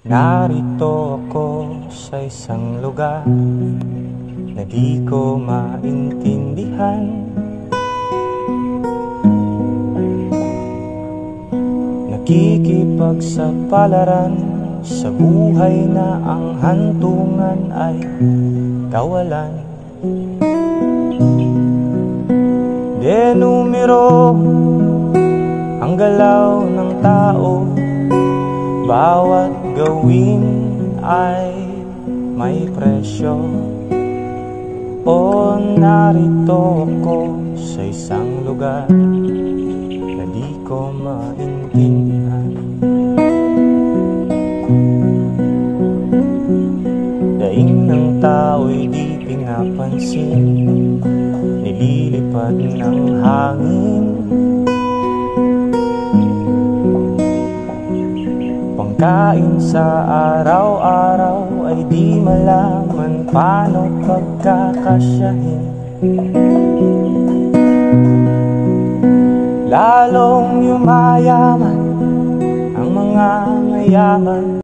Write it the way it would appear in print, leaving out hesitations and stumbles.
Narito ako sa isang lugar na di ko maintindihan. Nakikipagsapalaran sa buhay na ang hantungan ay kawalan. Denumero ang galaw ng tao, bawat gawin ay may presyo. O narito ako sa isang lugar na di ko maintindihan. Daing ng tao'y di pinapansin, nililipad ng hangin. Pangkain sa araw-araw ay di malaman paano pagkakasyahin. Lalong yumayaman ang mga mayaman.